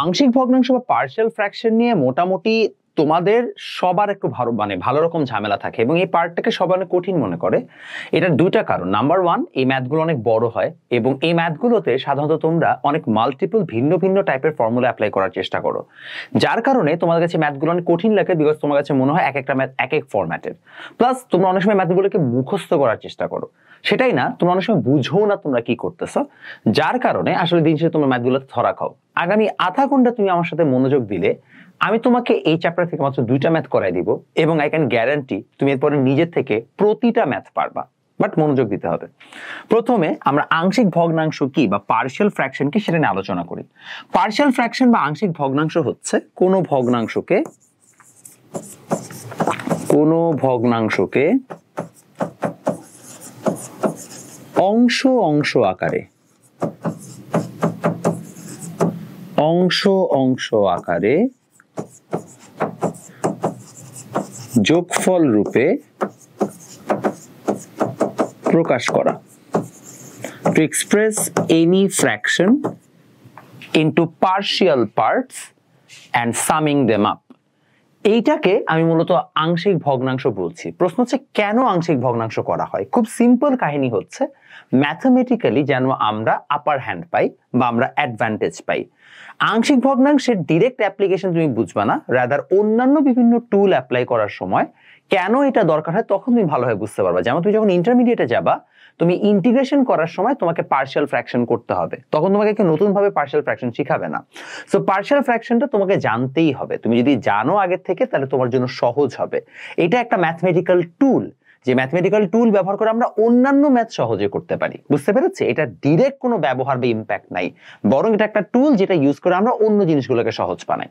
আংশিক ভগ্নাংশ বা পার্শিয়াল ফ্র্যাকশন নিয়ে মোটামুটি তোমাদের সবার একটু ভালো রকম ঝামেলা থাকে এবং এই পার্টটাকে সবাই অনেক কঠিন মনে করে। এটার দুইটা কারণ। নাম্বার ওয়ান, এই ম্যাথগুলো অনেক বড় হয় এবং এই ম্যাথগুলোতে সাধারণত তোমরা অনেক মাল্টিপল ভিন্ন ভিন্ন টাইপের ফর্মুলা অ্যাপ্লাই করার চেষ্টা করো, যার কারণে তোমাদের কাছে ম্যাথগুলো অনেক কঠিন লাগে, বিকজ তোমার কাছে মনে হয় এক একটা ম্যাথ এক এক ফরম্যাটের। প্লাস তোমরা অনেক সময় ম্যাথগুলোকে মুখস্থ করার চেষ্টা করো, সেটাই না, তোমরা অনেক সময় বুঝো না তোমরা কি করতেছো, যার কারণে আসলে দিন শেষে তোমরা ম্যাথগুলোতে ধরা খাও। আগামী আধা ঘন্টা তুমি আমার সাথে মনোযোগ দিলে আমি তোমাকে এই চ্যাপ্টার থেকে মাত্র 2টা ম্যাথ করাই দিব এবং আই ক্যান গ্যারান্টি তুমি এরপরে নিজের থেকে প্রতিটা ম্যাথ পারবা, বাট মনোযোগ দিতে হবে। প্রথমে আমরা আংশিক ভগ্নাংশ কি বা পার্শিয়াল ফ্র্যাকশন কি সেটা নিয়ে আলোচনা করি। পার্শিয়াল ফ্র্যাকশন বা আংশিক ভগ্নাংশ হচ্ছে কোনো ভগ্নাংশকে অংশ আকারে যোগফল রূপে প্রকাশ করা। To express any fraction into partial parts and summing them up. এইটাকে আমি মূলত আংশিক ভগ্নাংশ বলছি। প্রশ্ন হচ্ছে কেন আংশিক ভগ্নাংশ করা হয়? খুব সিম্পল কাহিনী হচ্ছে, ম্যাথমেটিক্যালি যেন আমরা আপার হ্যান্ড পাই বা আমরা অ্যাডভান্টেজ পাই। আংশিক ভগ্নাংশের ডিরেক্ট অ্যাপ্লিকেশন তুমি বুঝবা না, রাদার অন্যান্য বিভিন্ন টুল অ্যাপ্লাই করার সময় কেন এটা দরকার হয় তখন তুমি ভালোভাবে বুঝতে পারবা। যেমন তুমি যখন ইন্টারমিডিয়েটে যাবা, তুমি ইন্টিগ্রেশন করার সময় তোমাকে পার্শিয়াল ফ্র্যাকশন করতে হবে, তখন তোমাকে কেউ নতুন ভাবে পার্শিয়াল ফ্র্যাকশন শিখাবে না। সো পার্শিয়াল ফ্র্যাকশনটা তোমাকে জানতেই হবে, তুমি যদি জানো আগে থেকে তাহলে তোমার জন্য সহজ হবে। এটা একটা ম্যাথমেটিক্যাল টুল, যে ম্যাথমেটিক্যাল টুল ব্যবহার করে আমরা অন্যান্য ম্যাথ সহজে করতে পারি। বুঝতে পেরেছি? এটা ডিরেক্ট কোনো ব্যবহার বা ইম্প্যাক্ট নাই, বরং এটা একটা টুল যেটা ইউজ করে আমরা অন্য জিনিসগুলোকে সহজ বানাই।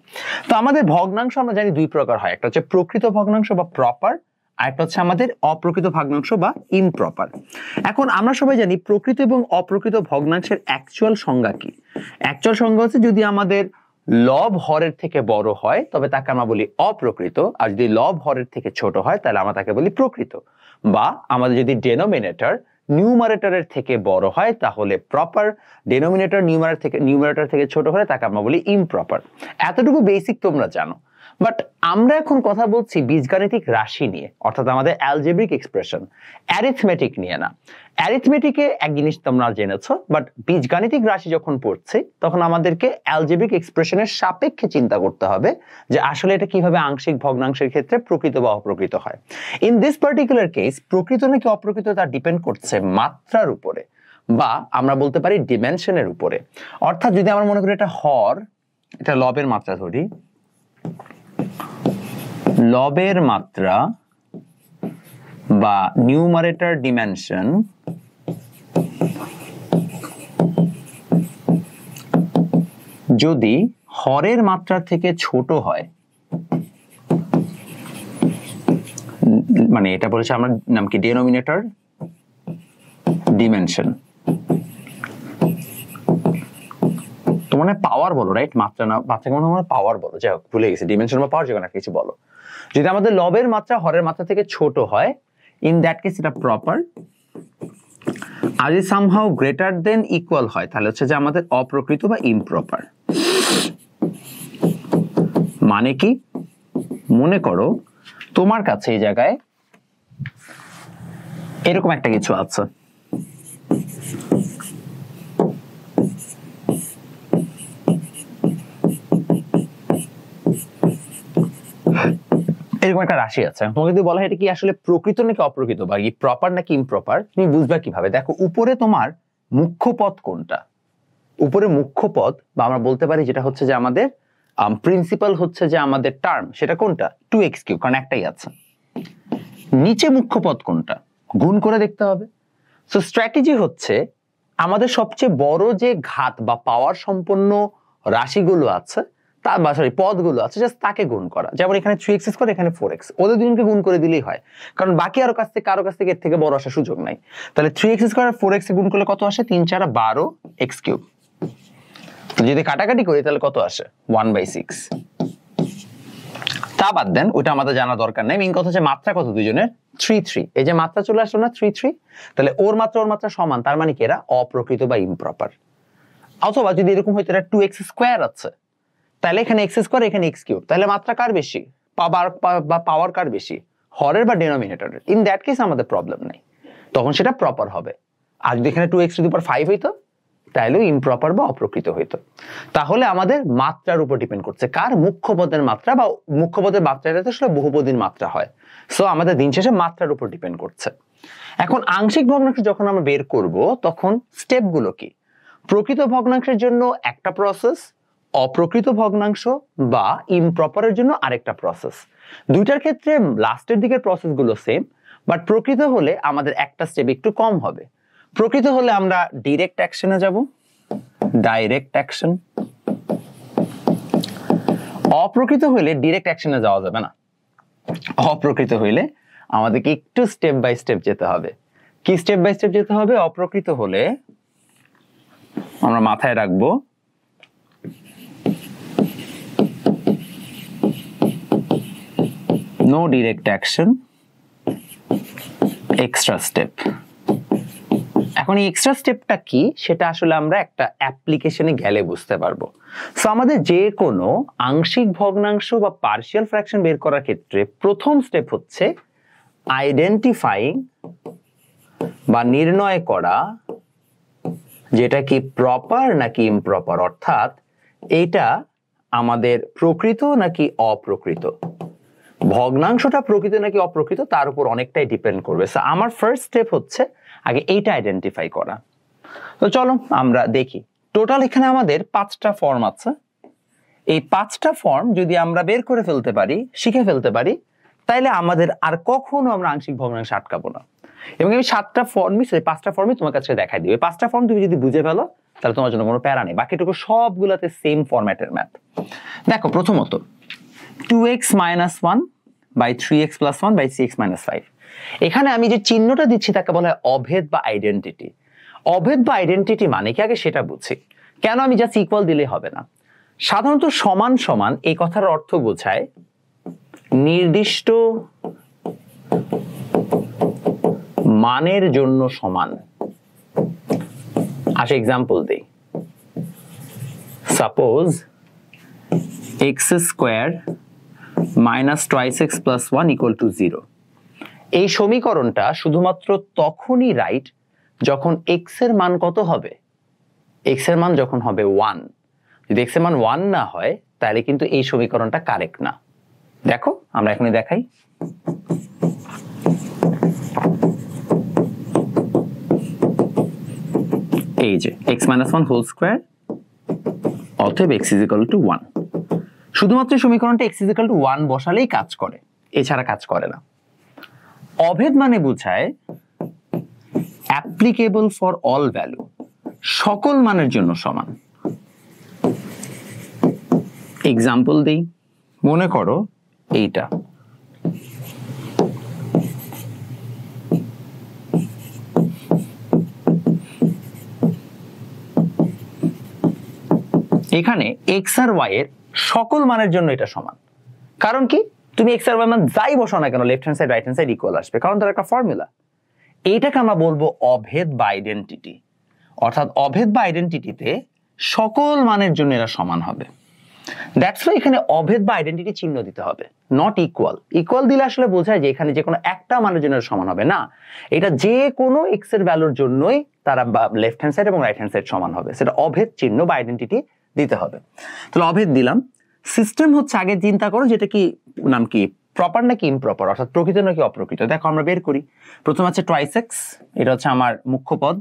তো আমাদের ভগ্নাংশ আমরা জানি দুই প্রকার হয়, একটা হচ্ছে প্রকৃত ভগ্নাংশ বা প্রপার, আরেকটা হচ্ছে আমাদের অপ্রকৃত ভগ্নাংশ বা ইমপ্রপার। এখন আমরা সবাই জানি প্রকৃত এবং অপ্রকৃত ভগ্নাংশের অ্যাকচুয়াল সংজ্ঞা কি। অ্যাকচুয়াল সংজ্ঞা হচ্ছে যদি আমাদের লব হরের থেকে বড় হয় তবে তাকে আমরা বলি অপ্রকৃত, আর যদি লব হরের থেকে ছোট হয় তাহলে আমরা তাকে বলি প্রকৃত। বা আমাদের যদি ডেনোমিনেটর নিউমারেটরের থেকে বড় হয় তাহলে প্রপার, ডেনোমিনেটর নিউমারেটর থেকে ছোট হলে তাকে আমরা বলি ইমপ্রপার। এতটুকু বেসিক তোমরা জানো। বাট আমরা এখন কথা বলছি বীজগাণিতিক রাশি নিয়ে, অর্থাৎ আমাদের অ্যালজেব্রিক এক্সপ্রেশন, অ্যারিথমেটিক নিয়ে না। অ্যারিথমেটিকে এক জিনিস তোমরা জেনেছো, বাট বীজগাণিতিক রাশি যখন পড়ছি তখন আমাদেরকে অ্যালজেব্রিক এক্সপ্রেশনের সাপেক্ষে চিন্তা করতে হবে যে আসলে এটা কিভাবে আংশিক ভগ্নাংশের ক্ষেত্রে প্রকৃত বা অপ্রকৃত হয়। ইন দিস পার্টিকুলার কেস প্রকৃত নাকি অপ্রকৃত তা ডিপেন্ড করছে মাত্রার উপরে, বা আমরা বলতে পারি ডিমেনশনের উপরে। অর্থাৎ যদি আমরা মনে করি এটা হর, এটা লবের মাত্রা ধরি, লবের মাত্রা বা নিউমারেটর ডিমেনশন যদি হরের মাত্রা থেকে ছোট হয়, মানে এটা বলেছে আমরা নাম কি ডেনোমিনেটর ডিমেনশন, তোমার পাওয়ার বলো, রাইট? মাত্রা না, মাত্রাকে মনে পাওয়ার বলো, যাই হোক ভুলে গেছি, ডিমেনশন বা পাওয়ার যেকোনো কিছু বলো। যদি আমাদের লবের মাত্রা হরের মাত্রা থেকে ছোট হয়, ইন দ্যাট কেস এটা প্রপার। আর যদি সামহাউ গ্রেটার দেন ইকুয়াল হয় তাহলে হচ্ছে যে আমাদের অপ্রকৃত বা ইমপ্রপার। মানে কি? মনে করো তোমার কাছে এই জায়গায় এরকম একটা কিছু আছে, এরকম একটা রাশি আছে, তোমাকে যদি বলা হয় এটা কি আসলে প্রকৃত নাকি অপ্রকৃত বা কি প্রপার নাকি ইমপ্রপার, তুমি বুঝবা কিভাবে? দেখো উপরে তোমার মুখ্য পদ কোনটা, উপরে মুখ্য পদ বা আমরা বলতে পারি যেটা হচ্ছে যে আমাদের প্রিন্সিপাল হচ্ছে যে আমাদের টার্ম, সেটা কোনটা? 2x3, কারণ একটাই আছে। নিচে মুখ্য পদ কোনটা? গুণ করে দেখতে হবে। সো স্ট্র্যাটেজি হচ্ছে আমাদের সবচেয়ে বড় যে ঘাত বা পাওয়ার সম্পন্ন রাশিগুলো আছে তা বা সরি পদগুলো আছে জাস্ট তাকে গুণ করা। যেমন এখানে 3x2, এখানে 4x, ওদের দুজনকে গুণ করে দিলেই হয়, কারণ বাকি কারো কাছ থেকে এর থেকে বড় আসার সুযোগ নাই। তাহলে 3x2 আর 4x গুণ করলে কত আসে? 3 4 12 x3। যদি কাটাকাটি করি তাহলে কত আসে? 1/6। তা বাদ দেন, ওটা আমাদের জানা দরকার নাই। মেইন কথা হচ্ছে মাত্রা কত দুইজনের? 3 3। এই যে মাত্রা চলে আসলো না 3 3, তাহলে ওর মাত্রা সমান, তার মানে কি এরা অপ্রকৃত বা ইমপ্রপার। অথবা যদি এরকম হইতো এটা 2x2 আছে, তাহলে এখানে এক্স স্কোয়ার, এখানে এক্স কিউব, তাহলে মাত্রা কার বেশি, পাওয়ার কার বেশি, হরের বা ডেনোমিনেটরের? ইন দ্যাট কেস আমাদের প্রবলেম নেই, তখন সেটা প্রপার হবে। আর যদি এখানে 2x⁵ হইতো তাহলেও ইমপ্রপার বা অপ্রকৃত হইতো। তাহলে আমাদের মাত্রার উপর ডিপেন্ড করছে, কার? মুখ্য পদের মাত্রা, বা মুখ্য পদের মাত্রাটা তো আসলে বহুপদীর মাত্রা হয়। সো আমাদের দিন শেষে মাত্রার উপর ডিপেন্ড করছে। এখন আংশিক ভগ্নাংশ যখন আমরা বের করব তখন স্টেপগুলো কি? প্রকৃত ভগ্নাংশের জন্য একটা প্রসেস, অপ্রকৃত ভগ্নাংশ বা ইমপ্রপারের জন্য আরেকটা প্রসেস। দুইটার ক্ষেত্রে লাস্টের দিকের প্রসেসগুলো সেম, বাট প্রকৃত হলে আমাদের একটা স্টেপ একটু কম হবে। প্রকৃত হলে আমরা ডিরেক্ট অ্যাকশনে যাব, ডাইরেক্ট অ্যাকশন। অপ্রকৃত হইলে ডিরেক্ট অ্যাকশনে যাওয়া যাবে না, অপ্রকৃত হইলে আমাদেরকে একটু স্টেপ বাই স্টেপ যেতে হবে। কি স্টেপ বাই স্টেপ যেতে হবে? অপ্রকৃত হলে আমরা মাথায় রাখবো no direct action, extra step. এখন এই এক্সট্রা স্টেপটা কি সেটা আসলে আমরা একটা অ্যাপ্লিকেশনে গেলে বুঝতে পারবো। সো আমাদের যে কোনো আংশিক ভগ্নাংশ বা পার্শিয়াল ফ্র্যাকশন বের করার ক্ষেত্রে প্রথম স্টেপ হচ্ছে আইডেন্টিফাইং বা নির্ণয় করা যেটা কি প্রপার নাকি ইমপ্রপার, অর্থাৎ এটা আমাদের প্রকৃত নাকি অপ্রকৃত, ভগ্নাংশটা প্রকৃত নাকি অপ্রকৃত তার উপর অনেকটাই ডিপেন্ড করবে। সো আমার ফার্স্ট স্টেপ হচ্ছে আগে এইটা আইডেন্টিফাই করা। তো চলো আমরা দেখি। টোটাল এখানে আমাদের 5টা ফর্ম আছে। এই 5টা ফর্ম যদি আমরা বের করে ফেলতে পারি, শিখে ফেলতে পারি, তাইলে আমাদের আর কখনো আমরা আংশিক ভগ্নাংশ আটকাবো না। এবং আমি 7টা ফর্মই, 5টা ফর্মই তোমার কাছে দেখাই দিবে। 5টা ফর্ম তুমি যদি বুঝে ফেলো তাহলে তোমার জন্য কোনো প্যারা নেই, বাকিটুকু সবগুলাতে সেম ফরম্যাটের ম্যাথ। দেখো প্রথমত 2x - 1 by 3x + 1 by 6 - 5। এখানে আমি যে চিহ্নটা দিচ্ছি তাকে বলা হয় অভেদ বা আইডেন্টিটি। অভেদ বা আইডেন্টিটি মানে কি আগে সেটা বুঝি। কেন আমি জাস্ট ইকুয়াল দিলে হবে না? সাধারণত সমান সমান এই কথার অর্থ বোঝায় নির্দিষ্ট মানের জন্য সমান। আসে এক্সাম্পল দেই। Suppose x² - 2x + 1 = 0। এই সমীকরণটা শুধুমাত্র তখনই রাইট যখন x এর মান কত হবে? x এর মান যখন হবে 1। যদি x এর মান 1 না হয় তাহলে কিন্তু এই সমীকরণটা কারেক্ট না। দেখো আমরা এখনই দেখাই। এই যে x - 1 হোল স্কয়ার অতএব x = 1। শুধুমাত্র সমীকরণটা x = 1 বসালেই কাজ করে, এছাড়া কাজ করে না। অভেদ মানে বোঝায় অ্যাপ্লিকেবল ফর অল ভ্যালু, সকল মানের জন্য সমান। এক্সাম্পল দেই। মনে করো এইটা, এখানে x আর y এর সকল মানের জন্য এটা সমান। কারণ কি? তুমি x আর y মান যাই বসাও না কেন left hand side right hand side equal আসবে, কারণ তার একটা ফর্মুলা। এইটাকে আমরা বলবো অভেদ বা আইডেন্টিটি। অর্থাৎ অভেদ বা আইডেন্টিটিতে সকল মানের জন্য এরা সমান হবে। দ্যাটস ওয়াই এখানে অভেদ বা আইডেন্টিটি চিহ্ন দিতে হবে, নট ইকুয়াল। ইকুয়াল দিলে আসলে বোঝায় যে এখানে যে কোনো একটা মানের জন্য সমান হবে না, এটা যে কোনো x এর ভ্যালুর জন্যই তারা লেফট হ্যান্ড সাইড এবং রাইট হ্যান্ড সাইড সমান হবে। সেটা অভেদ চিহ্ন বা আইডেন্টিটি দিতে হবে। তাহলে অভেদ দিলাম। সিস্টেম হচ্ছে আগে চিন্তা করো যেটা কি নাম কি, প্রপার নাকি ইমপ্রপার, অর্থাৎ প্রকৃত নাকি অপ্রকৃত। দেখো আমরা বের করি। প্রথম আছে 2x, এটা হচ্ছে আমার মুখ্য পদ,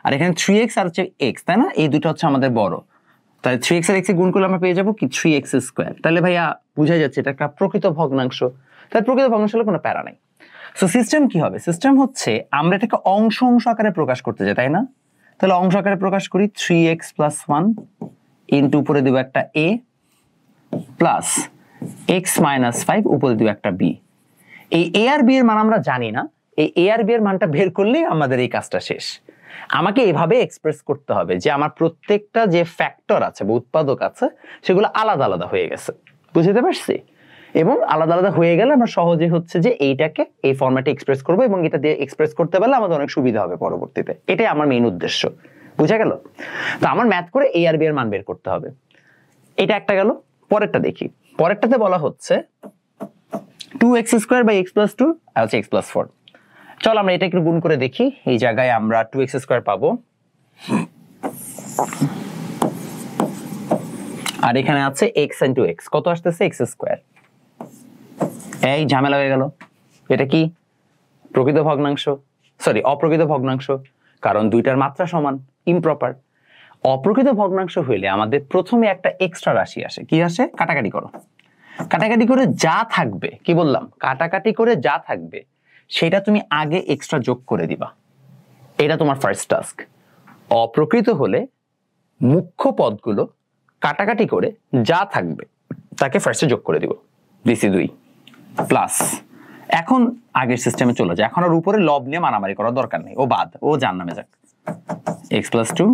আর এখানে 3x আর হচ্ছে x, তাই না? এই দুটো হচ্ছে আমাদের বড়। তাহলে 3x আর x গুণ করলে আমরা পেয়ে যাবো কি 3x²। তাহলে ভাইয়া বুঝা যাচ্ছে এটা একটা প্রকৃত ভগ্নাংশ। তাহলে প্রকৃত ভগ্নাংশ হলে কোনো প্যারা নাই। সো সিস্টেম কি হবে? সিস্টেম হচ্ছে আমরা এটাকে অংশ অংশ আকারে প্রকাশ করতে চাই, তাই না? তাহলে অংশ আকারে প্রকাশ করি 3x + 1 ইনটু উপরে দেব একটা a প্লাস x - 5 উপরে দেব একটা b। এই a আর b এর মান আমরা জানি না, এই a আর b এর মানটা বের করলেই আমাদের এই কাজটা শেষ। আমাকে এভাবে এক্সপ্রেস করতে হবে যে আমার প্রত্যেকটা যে ফ্যাক্টর আছে বা উৎপাদক আছে সেগুলো আলাদা আলাদা হয়ে গেছে। বুঝতে পারছি? এবং আলাদা আলাদা হয়ে গেলে আমরা সহজে হচ্ছে যে এইটাকে এই ফরম্যাটে এক্সপ্রেস করবো, এবং এটা দিয়ে এক্সপ্রেস করতে পারলে আমাদের অনেক সুবিধা হবে পরবর্তীতে। এটাই আমার মেইন উদ্দেশ্য। বুঝা গেল? তো আমার ম্যাথ করে a আর b এর মান বের করতে হবে। এটা একটা গেল। পরেরটা দেখি। পরেরটাতে বলা হচ্ছে 2x² / x+2 আর হচ্ছে x+4। চল আমরা এটা একটু গুণ করে দেখি। এই জায়গায় আমরা 2x² পাবো, আর এখানে আছে x * x, কত আসতেছে x²। এই ঝামেলা হয়ে গেল। এটা কি প্রকৃত ভগ্নাংশ, সরি অপ্রকৃত ভগ্নাংশ, কারণ দুইটার মাত্রা সমান, ইমপ্রপার। অপ্রকৃত ভগ্নাংশ হইলে আমাদের প্রথমে একটা এক্সট্রা রাশি আসে। কি আসে? কাটাকাটি করো। কাটাকাটি করে যা থাকবে, কি বললাম, কাটাকাটি করে যা থাকবে সেটা তুমি আগে এক্সট্রা যোগ করে দিবা। এটা তোমার ফার্স্ট টাস্ক। অপ্রকৃত হলে মুখ্য পদগুলো কাটাকাটি করে যা থাকবে তাকে ফার্স্টে যোগ করে দিব। ডিসি 2 প্লাস, এখন আগের সিস্টেমে চলে যায়। এখন আর উপরে লব নিয়ে মারামারি করার দরকার নেই, ও বাদ, ও জান নামে যাক। x+2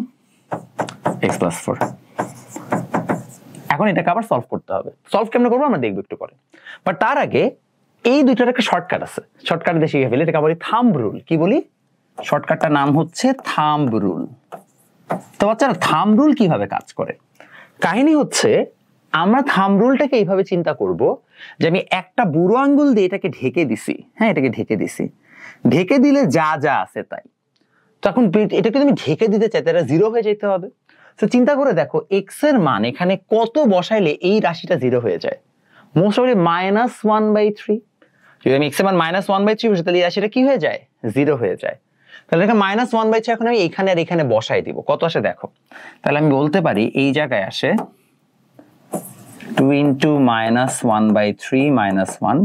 x+4। এখন এটাকে আবার সলভ করতে হবে। সলভ কেমনে করবো আমরা দেখবো একটু পরে, বাট তার আগে এই দুইটার একটা শর্টকাট আছে। শর্টকাট দিয়ে শিখে ফেলি, এটাকে বলি থাম্ব রুল। কি বলি? শর্টকাটটার নাম হচ্ছে থাম্ব রুল। তো বাচ্চারা, থাম্ব রুল কিভাবে কাজ করে? কাহিনী হচ্ছে, আমরা থাম্ব রুলটাকে এইভাবে চিন্তা করব যে আমি একটা বুড়ো আঙ্গুল দিয়ে এটাকে ঢেকে দিছি। হ্যাঁ, এটাকে ঢেকে দিছি। ঢেকে দিলে যা যা আছে তাই। তখন এটাকে তুমি ঢেকে দিতে চাইতে এটা 0 হয়ে যেতে হবে। তো চিন্তা করে দেখো, x এর মান এখানে কত বসাইলে এই রাশিটা 0 হয়ে যায়? Most probably -1/3। যদি আমি x এর মান -1/3 বসে, তাহলে এই রাশিটা কি হয়ে যায়? 0 হয়ে যায়। তাহলে এটা -1/3 এখন আমি এখানে আর এখানে বসাই দিব। কত আসে দেখো। তাহলে আমি বলতে পারি এই জায়গায় আসে 2 × -1/3 - 1,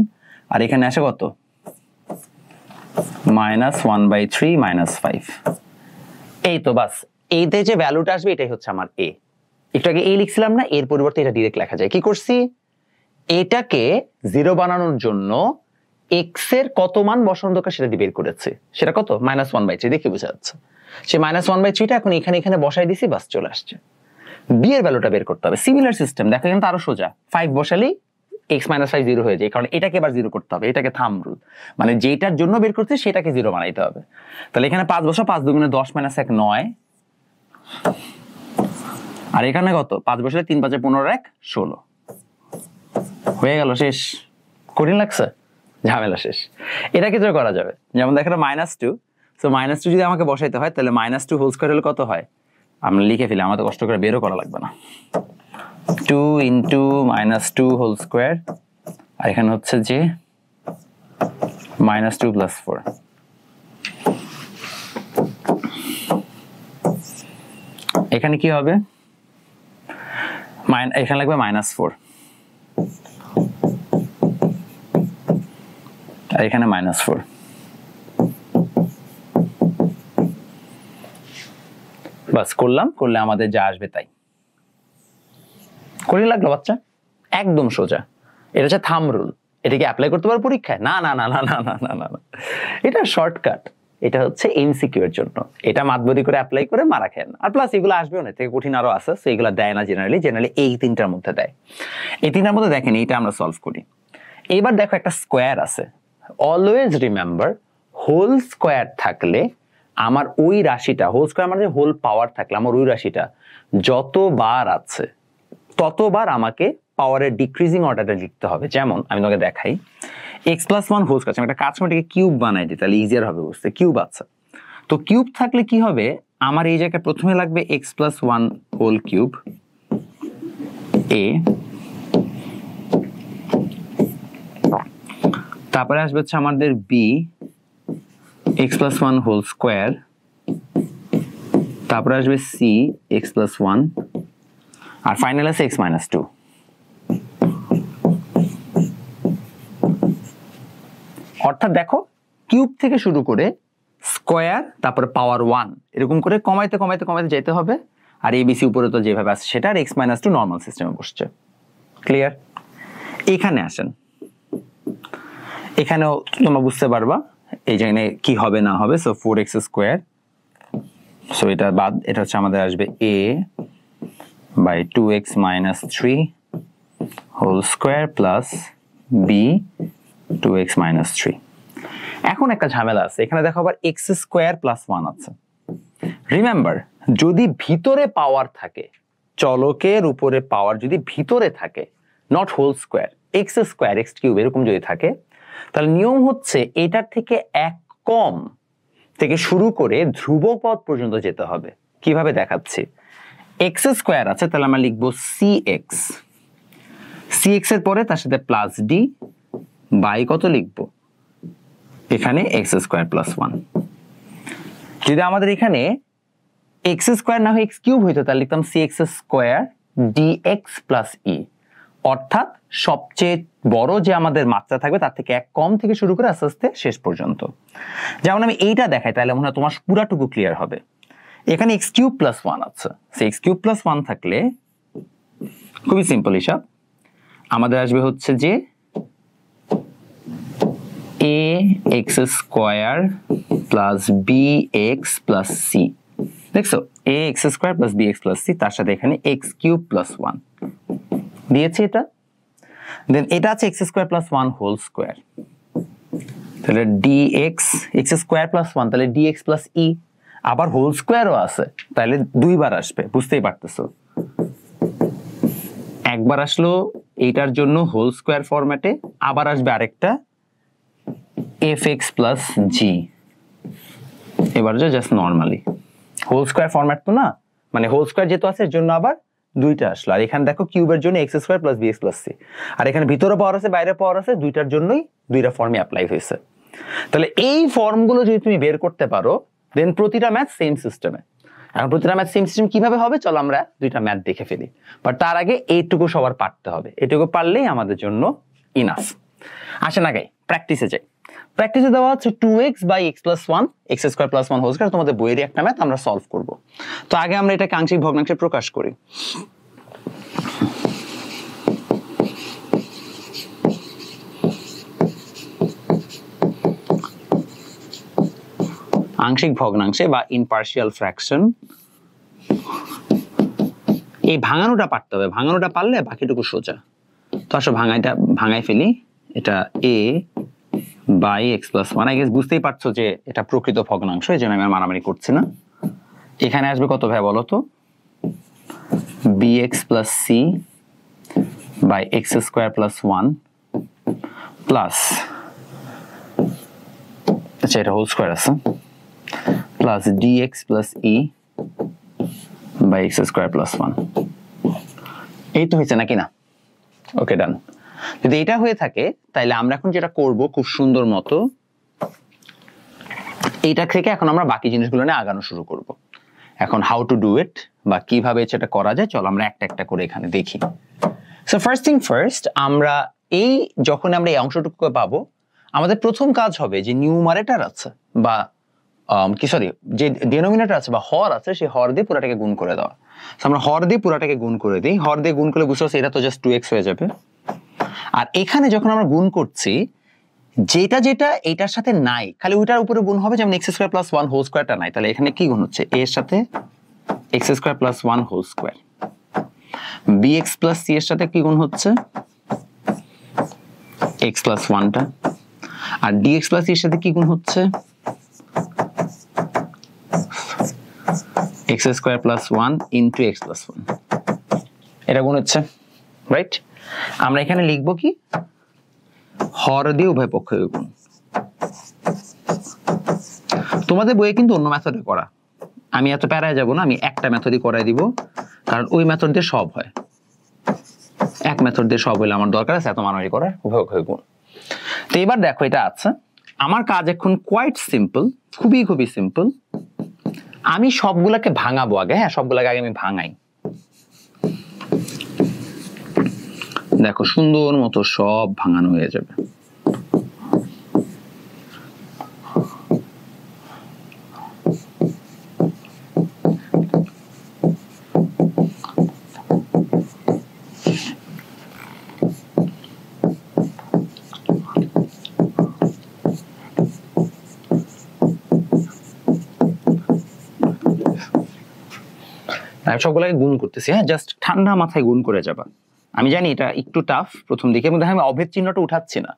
আর এখানে আসে কত? -1/3 - 5। এই তো বাস, এইতে যে ভ্যালুটা আসবে এটাই হচ্ছে আমার a। একটু আগে a লিখছিলাম না, এর পরিবর্তে এটা ডাইরেক্ট লেখা যায়। কি করছি? এটাকে 0 বানানোর জন্য x এর কত মান বসানো দরকার সেটা দিয়ে বের করেছে। সেটা কত? -1/3। দেখে বোঝা যাচ্ছে। সে -1/3টা এখন এখানে এখানে বসাই দিছি, বাস চলে আসছে। b এর ভ্যালুটা বের করতে হবে। সিমিলার সিস্টেম, দেখো কিন্তু আরো সোজা। 5 বসালেই x - 5 0 হয়ে যায়, কারণ এটাকে এবার 0 করতে হবে। এটাকে থাম্ব রুল, মানে যেটার জন্য বের করতে সেটাকে 0 বানাইতে হবে। তাহলে এখানে 5 বসা, 5 × 2 = 10 - 1 9, আর এখানে কত? 5 বসালে 3 × 5 = 15 1 16 হয়ে গেল। শেষ। কঠিন লাগছে? ঝামেলা শেষ। এটা কিছু করা যাবে। যেমন দেখো -2, সো -2 যদি আমাকে বসাইতে হয়, তাহলে -2 হোল স্কয়ার হলে কত হয়? আমরা লিখে ফেলি, আমাদের কষ্ট করে বেরও করা লাগবে না। 2 × -2 হোল স্কয়ার, আর এখানে হচ্ছে যে -2 + 4। এখানে কি হবে? এখানে লাগবে -4, আর এখানে -4। বাস করলাম, করলে আমাদের যা আসবে তাই। করে লাগলো বাচ্চা? একদম সোজা। এটা হচ্ছে থাম্ব রুল। এটাকে অ্যাপ্লাই করতে পারো পরীক্ষায়? না না না না না না না না না, এটা শর্টকাট। এটা হচ্ছে এমসিকিউ এর জন্য। এটা মাতবরি করে অ্যাপ্লাই করে মারা খেন। আর প্লাস এগুলো আসবেও না, থেকে কঠিন আরো আছে, সো এগুলো দেয় না জেনারেলি এই তিনটার মধ্যে দেয়। এই তিনটার মধ্যে দেখেন, এইটা আমরা সলভ করি। এবার দেখো একটা স্কোয়ার আছে। অলওয়েজ রিমেম্বার, হোল স্কোয়ার থাকলে আমার ওই রাশিটা, হোল স্কোয়ার মানে হোল পাওয়ার থাকলে আমার ওই রাশিটা যতবার আছে ততবার আমাকে পাওয়ারের ডিক্রিজিং অর্ডারটা লিখতে হবে। যেমন আমি তোমাকে দেখাই, x+1 হোল স্কয়ার, আমি একটা কাজ করে এটাকে কিউব বানাই দিই, তাহলে ইজিয়ার হবে বুঝতে। কিউব আছে, তো কিউব থাকলে কি হবে, আমার এই জায়গায় প্রথমে লাগবে x+1 হোল কিউব a, তারপরে আসবে হচ্ছে আমাদের b x+1 হোল স্কয়ার, তারপরে আসবে c x+1, আর ফাইনাল আছে x - 2। অর্থাৎ দেখো, কিউব থেকে শুরু করে স্কয়ার, তারপরে পাওয়ার 1, এরকম করে কমাইতে কমাইতে কমাইতে যেতে হবে। আর এবিসি উপরে তো যেভাবে আছে সেটা, আর x - 2 নর্মাল সিস্টেমে বসছে। ক্লিয়ার? এখানে আসেন, এখানেও তোমরা বুঝতে পারবা এই জায়গায় কি হবে না হবে। সো 4x², সো এটা বাদ, এটা হচ্ছে আমাদের আসবে a by 2x - 3 whole square plus b 2x - 3। এখন একটা ঝামেলা আছে, এখানে দেখো আবার x² + 1 আছে। রিমেম্বার, যদি ভিতরে পাওয়ার থাকে, চলকের উপরে পাওয়ার যদি ভিতরে থাকে, not whole square, x square x cube এরকম যদি থাকে, তাহলে নিয়ম হচ্ছে এটার থেকে এক কম থেকে শুরু করে ধ্রুবক পদ পর্যন্ত যেতে হবে। কিভাবে দেখাচ্ছি, এক্স স্কোয়ার আছে, তাহলে আমরা লিখবো সি এক্স, সি এক্স এর পরে তার সাথে প্লাস ডি বাই কত লিখবো এখানে এক্স স্কোয়ার প্লাস ওয়ান। যদি আমাদের এখানে এক্স স্কোয়ার না হয় এক্স কিউব হইতো, তাহলে লিখতাম c x square d x plus e, অর্থাৎ সবচেয়ে বড় যে আমাদের মাত্রা থাকবে তার থেকে এক কম থেকে শুরু করে আস্তে আস্তে শেষ পর্যন্ত। যেমন আমি এইটা দেখাই, তাহলে মনে হয় তোমার পুরাটুকু ক্লিয়ার হবে। এখানে এক্স কিউব প্লাস ওয়ান আছে, এক্স কিউব প্লাস ওয়ান থাকলে খুবই সিম্পল হিসাব, আমাদের আসবে হচ্ছে যে a x square plus b x plus c. দেখছো, a x square plus b x plus c, তার সাথে এখানে এক্স কিউব প্লাস ওয়ান দিয়েছি এটা। দেন এটা আছে x square plus one whole square, তাহলে d x x square plus one, তাহলে ডি এক্স প্লাস ই, আবার হোল স্কোয়ারও আছে, তাহলে দুইবার আসবে, বুঝতেই পারতেছো। একবার আসলো এইটার জন্য হোল স্কোয়ার ফরম্যাটে, আবার আসবে আরেকটা এফ এক্স প্লাস জি, এবার just normally whole square format তো না, মানে হোল স্কোয়ার যেহেতু আছে এর জন্য আবার দুইটা আসলো। আর এখানে দেখো কিউবের জন্য x square plus b x plus c, আর এখানে ভিতরে পাওয়ার আছে বাইরে পাওয়ার আছে, দুইটার জন্যই দুইটা ফর্মে অ্যাপ্লাই হয়েছে। তাহলে এই ফর্মগুলো যদি তুমি বের করতে পারো, দেন প্রতিটা ম্যাথ সেম সিস্টেমে। এখন প্রতিটা ম্যাথ সেম সিস্টেম কিভাবে হবে, চলো আমরা দুইটা ম্যাথ দেখে ফেলি। বাট তার আগে এইটুকু সবার পারতে হবে, এটুকু পারলেই আমাদের জন্য ইনাফ। আসেন আগে প্র্যাকটিসে যাই। প্র্যাকটিসে দেওয়া হচ্ছে 2x by x plus 1 x square plus 1 whole square, তোমাদের বইয়েরই একটা ম্যাথ আমরা সলভ করব। তো আগে আমরা এটাকে আংশিক ভগ্নাংশে প্রকাশ করি। আংশিক ভগ্নাংশে বা ইন পার্শিয়াল ফ্র্যাকশন এই ভাঙানোটা পারতে হবে, ভাঙানোটা পারলে বাকিটুকু সোজা। তো আসো ভাঙাই ফেলি। এটা a by x plus one, I guess বুঝতেই পারছো যে এটা প্রকৃত ভগ্নাংশ, এই জন্য আমি আর মারামারি করছি না। এখানে আসবে কত ভাই বলো তো, bx plus c by x square plus one plus, আচ্ছা এটা হোল স্কোয়ার আছে, plus dx plus e by x square plus one. এই তো হয়েছে নাকি না? ওকে ডান। যদি এটা হয়ে থাকে তাহলে আমরা এখন যেটা করব, খুব সুন্দর মতো এইটা থেকে এখন আমরা বাকি জিনিসগুলো নিয়ে আগানো শুরু করব। এখন হাউ টু ডু ইট বা কিভাবে সেটা করা যায়, চলো আমরা একটা একটা করে এখানে দেখি। সো ফার্স্ট থিং ফার্স্ট, আমরা যখন আমরা এই অংশটুকু পাবো, আমাদের প্রথম কাজ হবে যে নিউমারেটর আছে বা যে ডেনোমিনেটর আছে বা হর আছে, সেই হর দিয়ে পুরাটাকে গুণ করে দেওয়া। আমরা হর দিয়ে পুরাটাকে গুণ করে দিই, হর দিয়ে গুণ করলে বুঝতে পারছি এটা তো জাস্ট 2x হয়ে যাবে। আর এখানে যখন আমরা গুণ করছি, যেটা যেটা এটার সাথে নাই খালি ওইটার উপরে গুণ হবে, যেমন x square plus one whole স্কোয়ারটা নাই, তাহলে এখানে কি গুণ হচ্ছে, এর সাথে x square plus one whole square, b x plus c এর সাথে কি গুণ হচ্ছে, এক্স প্লাস ওয়ানটা, আর ডি এক্স প্লাস সি এর সাথে কি গুণ হচ্ছে, x square plus one into x plus one, এটা গুণ হচ্ছে, রাইট? আমরা এখানে লিখবো কি, হর দিয়ে উভয় পক্ষে গুণ। তোমাদের বইয়ে কিন্তু অন্য মেথডে করা, আমি এত প্যারায় যাব না, আমি একটা মেথডই করাই দিব, কারণ ওই মেথড দিয়ে সব হয়। এক মেথড দিয়ে সব হইলে আমার দরকার আছে এত মারামারি করার, উভয় পক্ষে গুণ। তো এবার দেখো এটা আছে, আমার কাজ এখন কোয়াইট সিম্পল, খুবই খুবই সিম্পল। আমি সবগুলাকে ভাঙাবো আগে, হ্যাঁ সবগুলাকে আগে আমি ভাঙাই। দেখো সুন্দর মতো সব ভাঙানো হয়ে যাবে। আমি সবগুলোকে গুণ করতেছি, হ্যাঁ জাস্ট ঠান্ডা মাথায় গুণ করে যাবা। আমি জানি এটা একটু টাফ প্রথম দিকে, এবং আমি অভেদ চিহ্নটা উঠাচ্ছি না।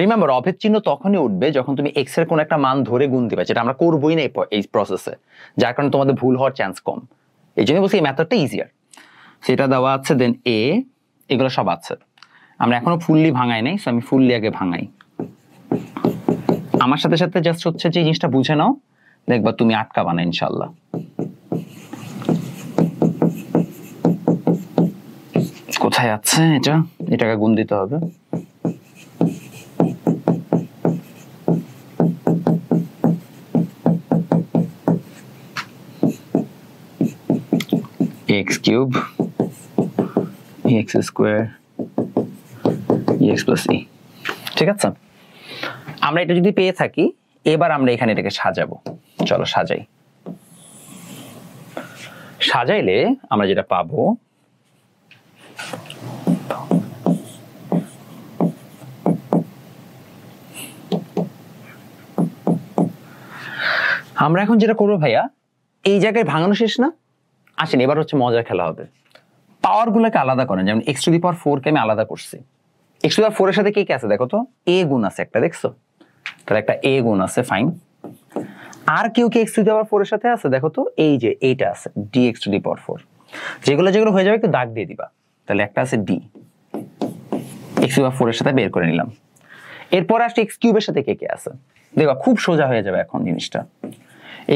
রিমেম্বার, অভেদ চিহ্ন তখনই উঠবে যখন তুমি এক্স এর কোন একটা মান ধরে গুণ দিবে, যেটা আমরা করবোই না এই প্রসেসে, যার কারণে তোমাদের ভুল হওয়ার চান্স কম। এই জন্য বলছি এই মেথডটা ইজিয়ার। সেটা দেওয়া আছে, দেন এ, এগুলো সব আছে। আমরা এখনো ফুললি ভাঙাই নাই, সো আমি ফুললি আগে ভাঙাই। আমার সাথে সাথে জাস্ট হচ্ছে যে জিনিসটা বুঝে নাও, দেখবা তুমি আটকাবা না ইনশাল্লাহ। কোথায় আছে এটা? এটাকে গুণ দিতে হবে। x cube x square x plus e, ঠিক আছে? আমরা এটা যদি পেয়ে থাকি, এবার আমরা এখানে এটাকে সাজাবো। চলো সাজাই। সাজাইলে আমরা যেটা পাবো, আমরা এখন যেটা করবো ভাইয়া, এই জায়গায় ভাঙানো শেষ না, আসেন এবার হচ্ছে মজার খেলা হবে। পাওয়ার গুলোকে আলাদা করেন, যেমন x টু দি পাওয়ার 4 কে আমি আলাদা করছি। x টু দি পাওয়ার 4 এর সাথে কি কি আছে দেখো তো, a গুণ আছে একটা, দেখছো? তাহলে একটা a গুণ আছে, ফাইন। আর কেউ কি x টু দি পাওয়ার 4 এর সাথে আছে দেখো তো, এই যে এইটা আছে dx টু দি পাওয়ার 4। যেগুলো যেগুলো হয়ে যাবে একটু দাগ দিয়ে দিবা। তাহলে একটা আছে d, x টু দি পাওয়ার 4 এর সাথে বের করে নিলাম। এরপর আসছে x কিউবের সাথে কে কে আছে, দেখো খুব সোজা হয়ে যাবে এখন জিনিসটা।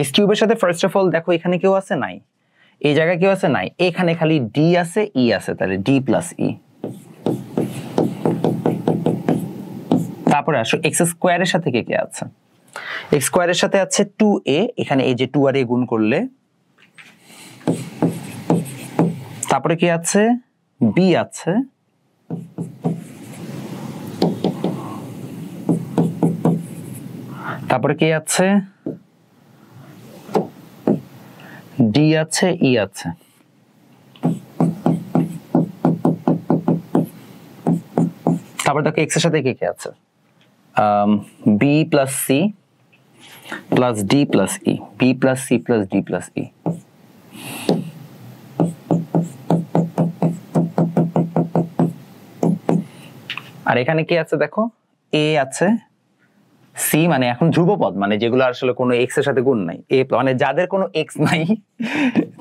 x কিউবের সাথে ফার্স্ট অফ অল দেখো এখানে কেউ আছে, নাই। এই জায়গায় কেউ আছে, নাই। এখানে খালি d আছে, e আছে, তাহলে d প্লাস e। তারপরে আসো x স্কয়ারের সাথে কে কে আছে, x স্কয়ারের সাথে আছে 2a, এখানে এই যে 2 আর a গুণ করলে। তারপরে কি আছে, b আছে, তারপরে কি আছে, d আছে, e আছে। তারপর দেখো x এর সাথে কি কি আছে, b plus c plus d plus e, b plus c plus d plus e। আর এখানে কি আছে দেখো, a আছে, c মানে এখন ধ্রুবপদ, মানে যেগুলো আসলে কোনো x এর সাথে গুণ নাই, a মানে যাদের কোনো x নাই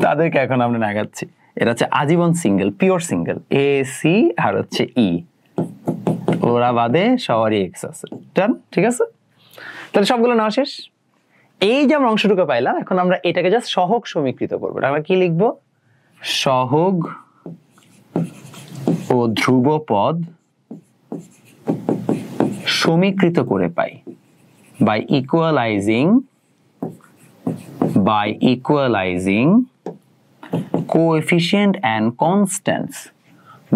তাদেরকে এখন আমরা নাগাচ্ছি। এটা হচ্ছে আজীবন single, pure single, a c আর হচ্ছে e, ওরা বাদে সবারই x আছে। ডান, ঠিক আছে? তাহলে সবগুলো নেওয়া শেষ। এই যে আমরা অংশটুকু পাইলাম, এখন আমরা এটাকে জাস্ট সহগ সমীকৃত করবো। আমরা কি লিখবো, সহগ ও ধ্রুবপদ সমীকৃত করে পাই by equalizing coefficient and constants,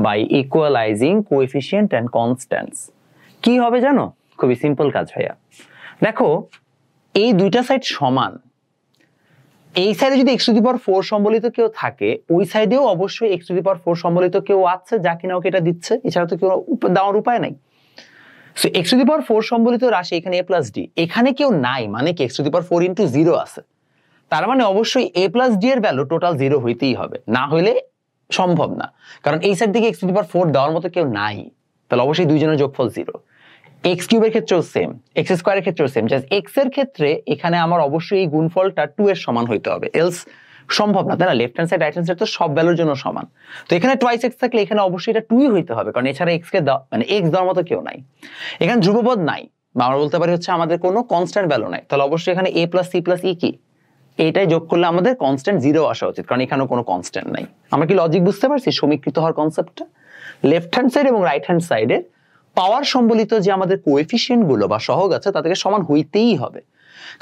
by equalizing coefficient and constants। কি হবে জানো, খুবই সিম্পল কাজ ভাইয়া। দেখো এই দুইটা সাইড সমান, এই সাইডে যদি x টু দি পাওয়ার 4 সম্বলিত কেউ থাকে, ওই সাইডেও অবশ্যই x টু দি পাওয়ার 4 সম্বলিত কেউ আছে, যা কিনা ওকে এটা দিচ্ছে, এছাড়া তো কেউ দেওয়ার উপায় নাই। সো x টু দি পাওয়ার 4 সম্বলিত রাশি এখানে a প্লাস d, এখানে কেউ নাই, মানে কি x to the power 4 into 0 আছে, তার মানে অবশ্যই a প্লাস d এর ভ্যালু টোটাল 0 হইতেই হবে, না হইলে সম্ভব না। কারণ এই সাইড থেকে x টু দি পাওয়ার 4 দেওয়ার মতো কেউ নাই, তাহলে অবশ্যই দুইজনের যোগফল 0। x কিউবের ক্ষেত্রেও সেম, x স্কয়ারের ক্ষেত্রেও সেম, জাস্ট x এর ক্ষেত্রে এখানে আমার অবশ্যই এই গুণফলটা 2 এর সমান হইতে হবে, এলস সম্ভব না, তাই না? Left hand side right hand side তো সব ভ্যালুর জন্য সমান, তো এখানে টুয়াইস x থাকলে এখানে অবশ্যই এটা 2ই হইতে হবে, কারণ এছাড়া x কে মানে x দেওয়ার মতো কেউ নাই। এখানে ধ্রুবপদ নাই, বা আমরা বলতে পারি হচ্ছে আমাদের কোনো কনস্ট্যান্ট ভ্যালু নাই, তাহলে অবশ্যই এখানে a plus c plus e কি, এইটাই যোগ করলে আমাদের কনস্ট্যান্ট 0 আসা উচিত, কারণ এখানেও কোনো কনস্ট্যান্ট নাই। আমরা কি লজিক বুঝতে পারছি সমীকৃত হওয়ার কনসেপ্টটা? লেফট হ্যান্ড সাইড এবং রাইট হ্যান্ড সাইডের পাওয়ার সম্বলিত যে আমাদের কোএফিসিয়েন্ট গুলো বা সহগ আছে তাদেরকে সমান হইতেই হবে,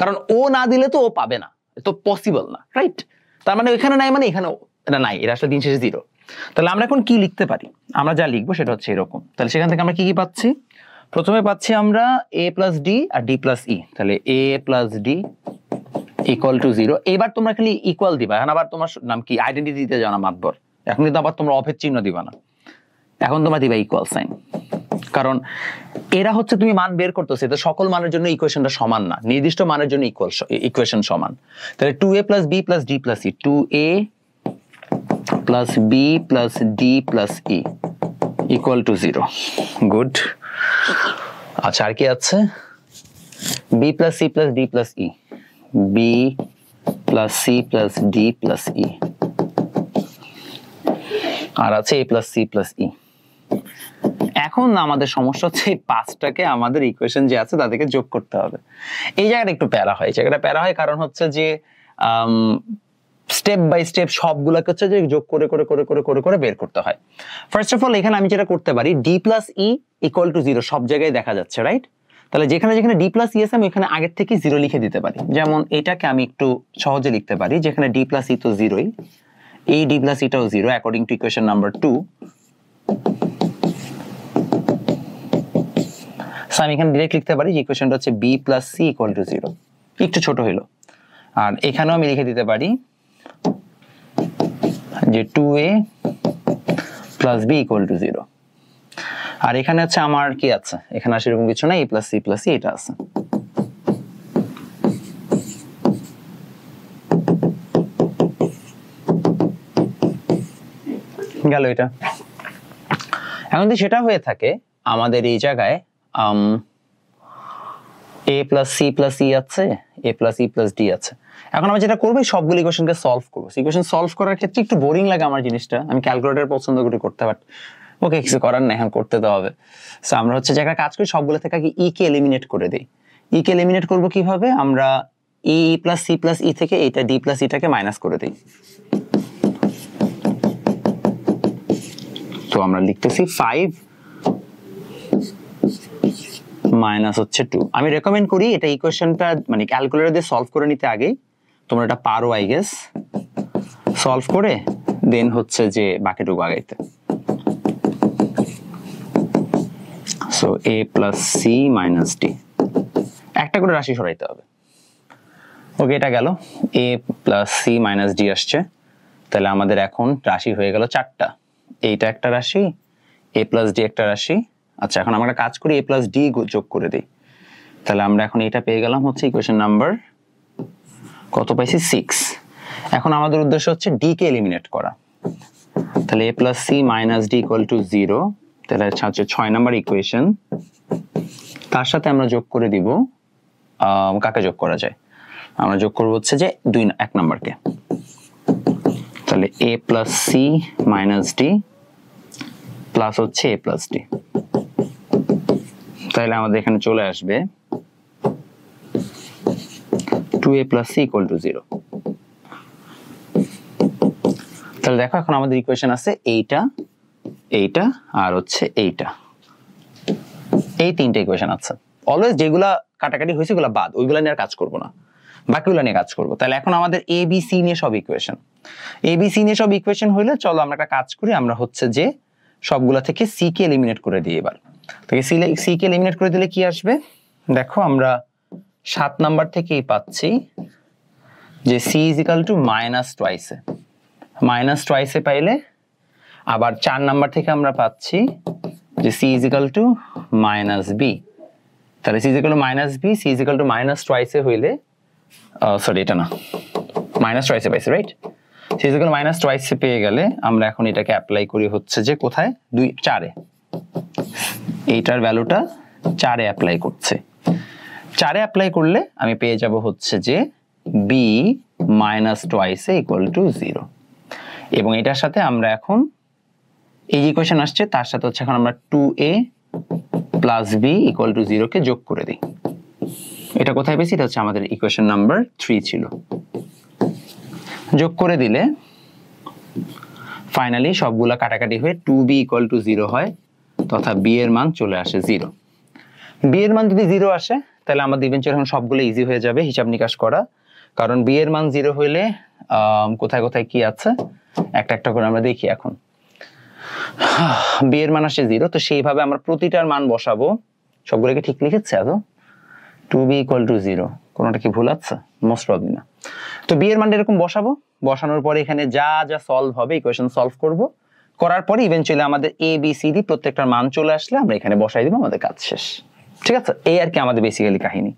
কারণ ও না দিলে তো ও পাবে না, তো পসিবল না, রাইট? তার মানে এখানে নাই মানে এখানে এটা নাই, এটা আসলে দিন শেষে 0। তাহলে আমরা এখন কি লিখতে পারি, আমরা যা লিখবো সেটা হচ্ছে এরকম। তাহলে সেখান থেকে আমরা কি কি পাচ্ছি, প্রথমে পাচ্ছি আমরা a প্লাস d আর d প্লাস e, তাহলে a plus d equal to 0। এবার তোমরা খালি ইকুয়াল দিবা, এখন আবার তোমার নাম কি আইডেন্টিটি দিতে যাও না মাতবর, এখন কিন্তু আবার তোমরা অভেদ চিহ্ন দিবা না, এখন তোমরা দিবা ইকুয়াল সাইন, কারণ এরা হচ্ছে তুমি মান বের করতেছে, তো সকল মানের জন্য ইকুয়েশনটা সমান না, নির্দিষ্ট মানের জন্য ইকুয়েশন সমান। তাহলে 2a plus b plus d plus e, 2a plus b plus d plus e equal to 0। Good. আচ্ছা আর কি আছে, b plus c plus d plus e, b plus c plus d plus e, আর আছে a plus c plus e। এখন আমাদের সমস্যা হচ্ছে এই 5টাকে আমাদের ইকুয়েশন যে আছে তাদেরকে যোগ করতে হবে। এই জায়গাটা একটু প্যারা হয়, জায়গাটা প্যারা হয় কারণ হচ্ছে যে স্টেপ বাই স্টেপ সবগুলোকে হচ্ছে যে যোগ করে করে করে করে করে করে বের করতে হয়। ফার্স্ট অফ অল এখানে আমি যেটা করতে পারি d plus E equal to 0 সব জায়গায় দেখা যাচ্ছে, রাইট? তাহলে যেখানে যেখানে d প্লাস ই আছে আমি এখানে আগের থেকে 0 লিখে দিতে পারি। যেমন এটাকে আমি একটু সহজে লিখতে পারি, যেখানে d প্লাস ই তো 0ই, এই d প্লাস ইটাও 0 according to equation number 2। So আমি এখানে ডিরেক্ট লিখতে পারি যে ইকুয়েশনটা হচ্ছে b plus c equal to 0, একটু ছোট হইলো। আর এখানেও আমি লিখে দিতে পারি যে 2a plus b equal to 0। আর এখানে হচ্ছে আমার কি আছে, এখানে আর সেরকম কিছু না, a প্লাস সি এটা আছে। গেল এটা। এখন যদি সেটা হয়ে থাকে আমাদের এই জায়গায় a প্লাস সি আছে, a plus E plus D আছে। এখন আমি যেটা করবো সবগুলো ইকুয়েশনকে সলভ করবো। ইকুয়েশন সলভ করার ক্ষেত্রে একটু বোরিং লাগে আমার জিনিসটা, আমি ক্যালকুলেটর পছন্দ করি করতে, বাট ওকে কিছু করার নাই, এখন করতে তো হবে। সো আমরা হচ্ছে যে একটা কাজ করি, সবগুলো থেকে আগে ই কে এলিমিনেট করে দিই। ই কে এলিমিনেট করবো কিভাবে, আমরা ই প্লাস সি থেকে এইটা ডি প্লাস ইটাকে মাইনাস করে দিই। তো আমরা লিখতেছি 5 মাইনাস হচ্ছে 2। আমি রেকমেন্ড করি এটা ইকুয়েশনটা মানে ক্যালকুলেটর দিয়ে সলভ করে নিতে আগে, তোমরা এটা পারো আই গেস, সলভ করে দেন হচ্ছে যে বাকিটুকু আগাইতে। So a plus c minus d, একটা করে রাশি সরাইতে হবে। ওকে এটা গেল, a plus c minus d আসছে, তাহলে আমাদের এখন রাশি হয়ে গেল 4টা। এইটা একটা রাশি, a প্লাস ডি একটা রাশি। আচ্ছা এখন আমরা কাজ করি a প্লাস ডি যোগ করে দিই, তাহলে আমরা এখন এটা পেয়ে গেলাম হচ্ছে ইকুয়েশন নাম্বার কত পাইছি 6। এখন আমাদের উদ্দেশ্য হচ্ছে ডি কে এলিমিনেট করা, তাহলে a plus c minus d equal to 0, তাহলে হচ্ছে 6 নাম্বার ইকুয়েশন। তার সাথে আমরা যোগ করে দিব, কাকে যোগ করা যায়, আমরা যোগ করবো হচ্ছে যে 1 নাম্বারকে, তাহলে a plus c minus d plus হচ্ছে a প্লাস ডি। তাহলে আমাদের এখানে চলে আসবে 2a plus c equal to 0। তাহলে দেখো এখন আমাদের ইকুয়েশন আছে এইটা, এইটা আর হচ্ছে এইটা, এই 3টা ইকুয়েশন আছে। অলওয়েজ যেগুলা কাটাকাটি হয়েছে ওগুলা বাদ, ওইগুলা নিয়ে আর কাজ করবো না, বাকিগুলা নিয়ে কাজ করবো। তাহলে এখন আমাদের এ বি সি নিয়ে সব ইকুয়েশন, এ বি সি নিয়ে সব ইকুয়েশন হইলে চলো আমরা একটা কাজ করি, আমরা হচ্ছে যে সবগুলা থেকে সি কে এলিমিনেট করে দিই। এবার সি কে এলিমিনেট করে দিলে কি আসবে দেখো, আমরা 7 নাম্বার থেকেই পাচ্ছি যে c is equal to minus টুয়াইসে পাইলে, আবার 4 নাম্বার থেকে আমরা পাচ্ছি যে c is equal to minus b. তাহলে c is equal to minus b, c is equal to minus টুয়াইসে হইলে, সরি এটা না, মাইনাস টুয়াইসে পাইছে, right? C is equal to minus টুয়াইসে পেয়ে গেলে আমরা এখন এটাকে অ্যাপ্লাই করি হচ্ছে যে কোথায়, 4-এ। এইটার ভ্যালুটা 4-এ অ্যাপ্লাই করছে, 4-এ অ্যাপ্লাই করলে আমি পেয়ে যাব হচ্ছে যে বি মাইনাস টুয়াইসে ইকুয়াল টু 0। এবং এটার সাথে আমরা এখন এই যে ইকুয়েশন আসছে তার সাথে হচ্ছে এখন আমরা 2a plus b equal to 0 কে যোগ করে দিই। এটা কোথায় পেয়েছি, এটা হচ্ছে আমাদের ইকুয়েশন নাম্বার 3 ছিল। যোগ করে দিলে ফাইনালি সবগুলা কাটাকাটি হয়ে 2b ইকুয়াল টু 0 হয়, তথা b এর মান চলে আসে 0। b এর মান যদি 0 আসে তাহলে আমাদের ইভেন্চুয়ালি এখন সবগুলো ইজি হয়ে যাবে হিসাব নিকাশ করা, কারণ b এর মান 0 হইলে কোথায় কোথায় কি আছে একটা একটা করে আমরা দেখি। এখন b এর মান আসে 0, তো সেইভাবে আমরা প্রতিটার মান বসাবো। সবগুলোকে ঠিক লিখেছে এত, 2b ইকুয়াল টু 0, কোনটা কি ভুল আছে? মোস্ট প্রবলি না। তো b এর মান এরকম বসাবো, বসানোর পরে এখানে যা যা সলভ হবে ইকুয়েশন সলভ করব, করার পরে ইভেন্চুয়ালি আমাদের a b c d প্রত্যেকটার মান চলে আসলে আমরা এখানে বসাই দিব, আমাদের কাজ শেষ। ঠিক আছে, এই আর কি আমাদের বেসিক্যালি কাহিনী।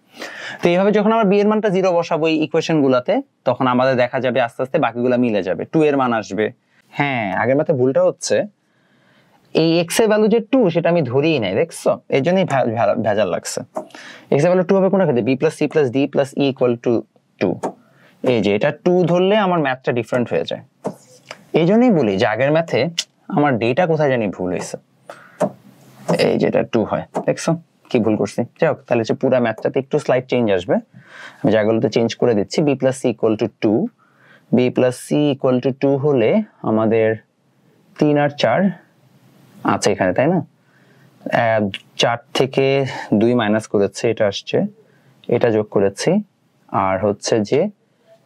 তো এইভাবে যখন আমরা b এর মানটা 0 বসাবো এই ইকুয়েশন গুলাতে, তখন আমাদের দেখা যাবে আস্তে আস্তে বাকিগুলা মিলে যাবে, 2 এর মান আসবে। হ্যাঁ, আগের মাত্র ভুলটা হচ্ছে এই x এর ভ্যালু যে 2 সেটা আমি ধরেই নাই, দেখছো? এই জন্যই ভেজাল লাগছে। x এর ভ্যালু 2 হবে কোন ক্ষেত্রে, b plus c plus d plus e equal to 2। এই যে এটা 2 ধরলে আমার ম্যাথটা ডিফারেন্ট হয়ে যায়। এই জন্যই বলি যে আগের ম্যাথে আমার ডেটা কোথায় জানি ভুল হয়েছে। এই যেটা 2 হয়, দেখছো কি ভুল করছি। যাই হোক, তাহলে হচ্ছে পুরো ম্যাথটাতে একটু স্লাইড চেঞ্জ আসবে, আমি জায়গাগুলোতে চেঞ্জ করে দিচ্ছি। b + c = 2, b + c = 2 হলে আমাদের 3 আর 4 আছে এখানে, তাই না? 4 থেকে 2 মাইনাস করেছে, এটা আসছে, এটা যোগ করেছি, আর হচ্ছে যে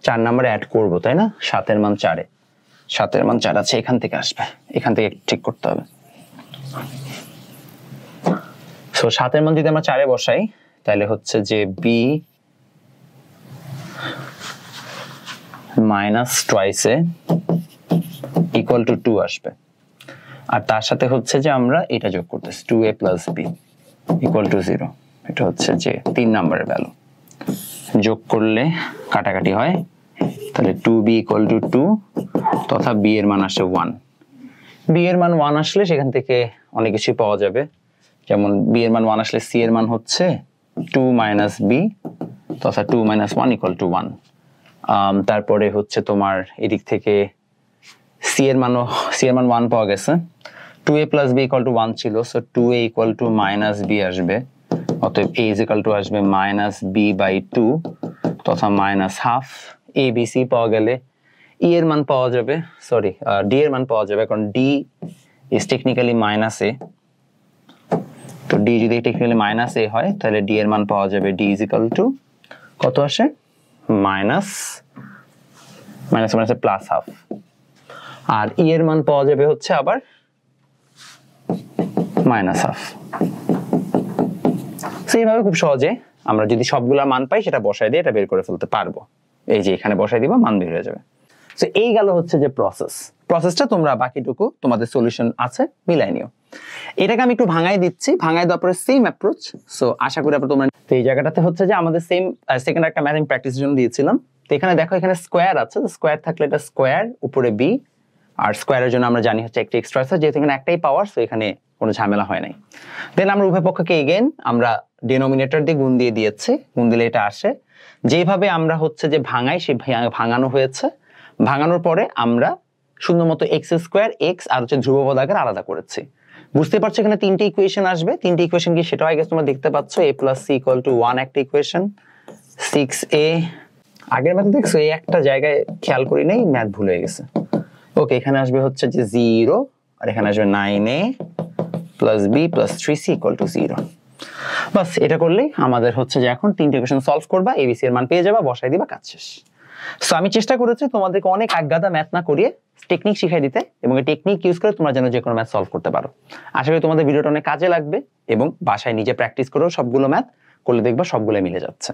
4 নাম্বারে অ্যাড করব, তাই না? 7 এর মান 4 এ, 7 এর মান 4 আছে, এখান থেকে আসবে, এখান থেকে ঠিক করতে হবে। সো 7 এর মান যদি আমরা 4 এ বসাই, তাহলে হচ্ছে যে b - twice a = 2 আসবে, আর তার সাথে হচ্ছে যে আমরা এটা যোগ করতেছি 2a + b = 0, এটা হচ্ছে যে 3 নাম্বারের ভ্যালু। যোগ করলে কাটাকাটি হয়, তাহলে 2b = 2 তথা b এর মান আসে 1। b এর মান 1 আসলে সেখান থেকে অনেক কিছু পাওয়া যাবে, যেমন b এর মান 1 আসলে c এর মান হচ্ছে 2 - b তথা 2 - 1 = 1। তারপরে হচ্ছে তোমার এদিক থেকে c এর মান 1 পাওয়া গেছে, 2a + b = 1 ছিল, সো 2a = -b আসবে, অতএব a = আসবে -b/2 তথা -1/2। a b c পাওয়া গেলে e এর মান পাওয়া যাবে, সরি d এর মান পাওয়া যাবে, কারণ d is technically -a, তো d যদি টেকনিক্যালি -a হয় তাহলে d এর মান পাওয়া যাবে d = কত আসে, -1/2, আর e এর মান পাওয়া যাবে হচ্ছে আবার -1/2। সো এইভাবে খুব সহজে আমরা যদি সবগুলা মান পাই সেটা বসায় দিয়ে এটা বের করে ফেলতে পারবো। এই যে এখানে বসাই দিবা, মান বের হয়ে যাবে। সো এই গেল হচ্ছে যে প্রসেসটা, তোমরা বাকিটুকু তোমাদের সলিউশন আছে মিলাই নিও। এটাকে আমি একটু ভাঙাই দিচ্ছি, ভাঙাই দেওয়ার পরে সেম অ্যাপ্রোচ। সো আশা করি আপনারা তোমরা, তো এই জায়গাটাতে হচ্ছে যে আমাদের সেম সেকেন্ড একটা ম্যাথিং প্র্যাকটিসের জন্য দিয়েছিলাম। তো এখানে দেখো, এখানে স্কোয়ার আছে, তো স্কোয়ার থাকলে এটা স্কোয়ার উপরে b, আর স্কোয়ারের জন্য আমরা জানি হচ্ছে একটা এক্সট্রা আছে, যেহেতু এখানে একটাই পাওয়ার, সো এখানে কোনো ঝামেলা হয় নাই। দেন আমরা উভয় পক্ষকে এগেইন আমরা ডিনোমিনেটর দিয়ে গুণ দিয়ে দিয়েছি, গুণ দিলে এটা আসে। যেভাবে আমরা হচ্ছে যে ভাঙাই, সেই ভাঙানো হয়েছে, ভাঙানোর পরে আমরা শূন্যমতো x² x আর হচ্ছে ধ্রুবপদ আকারে আলাদা করেছি। বুঝতে পারছো এখানে 3টে ইকুয়েশন আসবে, 3টে ইকুয়েশন কি সেটাও আগে তোমরা দেখতে পাচ্ছ। a + c = 1 একটা ইকুয়েশন, 6a আগের ম্যাথে দেখছো এই একটা জায়গায় খেয়াল করি নাই, ম্যাথ ভুল হয়ে গেছে। ওকে, এখানে আসবে হচ্ছে যে 0, আর এখানে আসবে 9a + b + 3c = 0। বাস এটা করলেই আমাদের হচ্ছে যে এখন 3টে ইকুয়েশন সলভ করবা, abc এর মান পেয়ে যাবা, বসাই দিবা, কাজ শেষ। সো আমি চেষ্টা করেছি তোমাদেরকে অনেক আগাদা ম্যাথ না করিয়ে টেকনিক শিখাই দিতে, এবং এই টেকনিক ইউজ করে তোমরা যেন যে কোনো ম্যাথ সলভ করতে পারো। আশা করি তোমাদের ভিডিওটা অনেক কাজে লাগবে, এবং বাসায় নিজে প্র্যাকটিস করেও সবগুলো ম্যাথ করলে দেখবা সবগুলো মিলে যাচ্ছে।